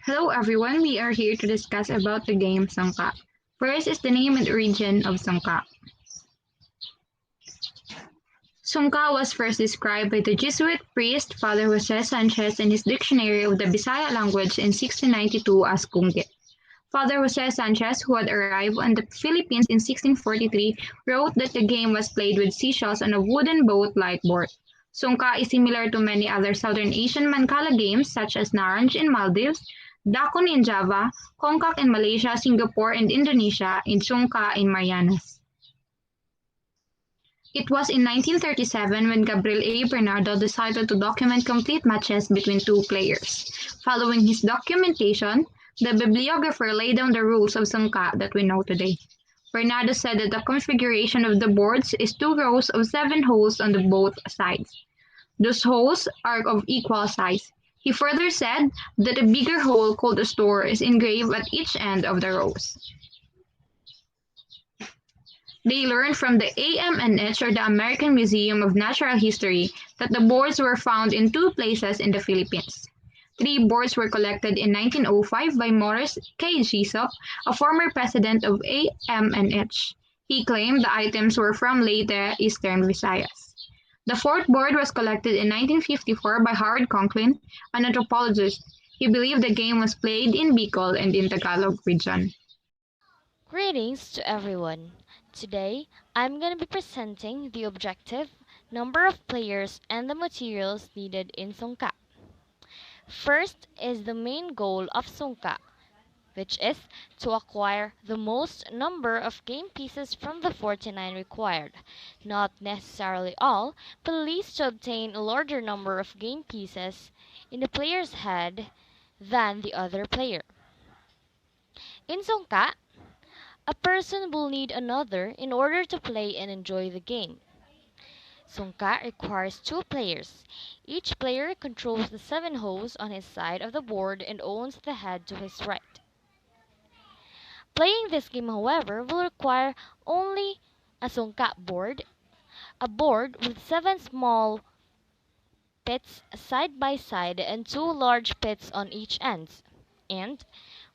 Hello everyone, we are here to discuss about the game Sungka. First is the name and origin of Sungka. Sungka was first described by the Jesuit priest Father Jose Sanchez in his Dictionary of the Bisaya language in 1692 as Kungit. Father Jose Sanchez, who had arrived on the Philippines in 1643, wrote that the game was played with seashells on a wooden boat-like board. Sungka is similar to many other Southern Asian Mancala games such as Naranj in Maldives, Dakon in Java, Kongkak in Malaysia, Singapore, and Indonesia, and Sungka in Marianas. It was in 1937 when Gabriel A. Bernardo decided to document complete matches between two players. Following his documentation, the bibliographer laid down the rules of Sungka that we know today. Bernardo said that the configuration of the boards is two rows of seven holes on the both sides. Those holes are of equal size. He further said that a bigger hole called a store is engraved at each end of the rows. They learned from the AMNH or the American Museum of Natural History that the boards were found in two places in the Philippines. Three boards were collected in 1905 by Morris K. Gisop, a former president of AMNH. He claimed the items were from Leyte, Eastern Visayas. The fourth board was collected in 1954 by Howard Conklin, an anthropologist. He believed the game was played in Bicol and in Tagalog region. Greetings to everyone. Today, I'm going to be presenting the objective, number of players, and the materials needed in Sungka. First is the main goal of Sungka, which is to acquire the most number of game pieces from the 49 required. Not necessarily all, but at least to obtain a larger number of game pieces in the player's head than the other player. In Sungka, a person will need another in order to play and enjoy the game. Sungka requires two players. Each player controls the seven holes on his side of the board and owns the head to his right. Playing this game, however, will require only a Sungka board, a board with seven small pits side by side and two large pits on each ends, and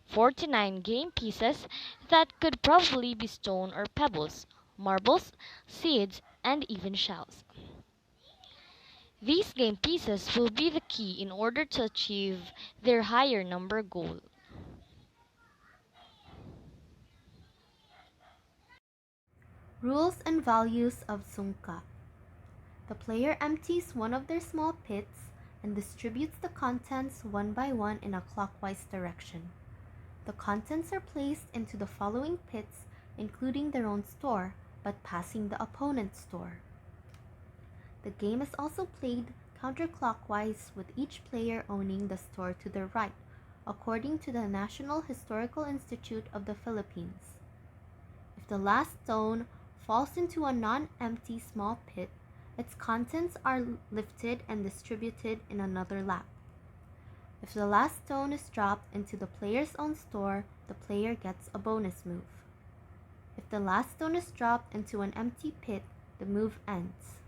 49 game pieces that could probably be stone or pebbles, marbles, seeds, and even shells. These game pieces will be the key in order to achieve their higher number goal. Rules and values of Sungka. The player empties one of their small pits and distributes the contents one by one in a clockwise direction. The contents are placed into the following pits, including their own store, but passing the opponent's store. The game is also played counterclockwise, with each player owning the store to their right, according to the National Historical Institute of the Philippines. If the last stone falls into a non-empty small pit, its contents are lifted and distributed in another lap. If the last stone is dropped into the player's own store, the player gets a bonus move. If the last stone is dropped into an empty pit, the move ends.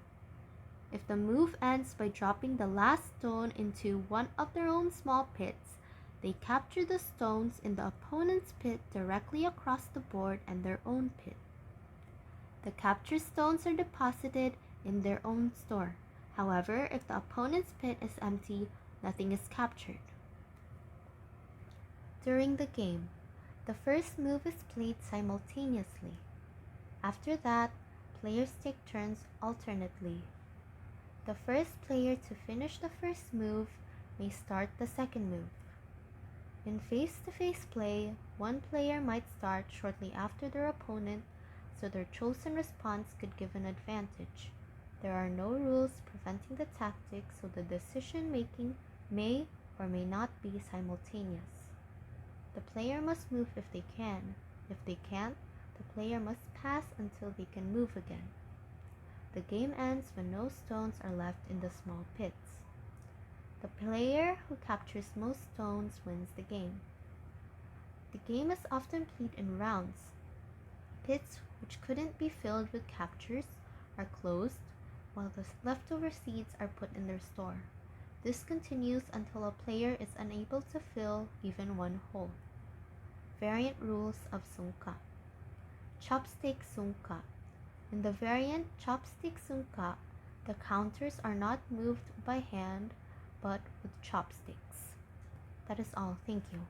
If the move ends by dropping the last stone into one of their own small pits, they capture the stones in the opponent's pit directly across the board and their own pit. The captured stones are deposited in their own store. However, if the opponent's pit is empty, nothing is captured. During the game, the first move is played simultaneously. After that, players take turns alternately. The first player to finish the first move may start the second move. In face-to-face play, one player might start shortly after their opponent, so their chosen response could give an advantage. There are no rules preventing the tactic, so the decision-making may or may not be simultaneous. The player must move if they can. If they can't, the player must pass until they can move again. The game ends when no stones are left in the small pits. The player who captures most stones wins the game. The game is often played in rounds. Pits which couldn't be filled with captures are closed, while the leftover seeds are put in their store. This continues until a player is unable to fill even one hole. Variant rules of Sungka. Chopstick Sungka. In the variant Chopstick Sungka, the counters are not moved by hand but with chopsticks. That is all. Thank you.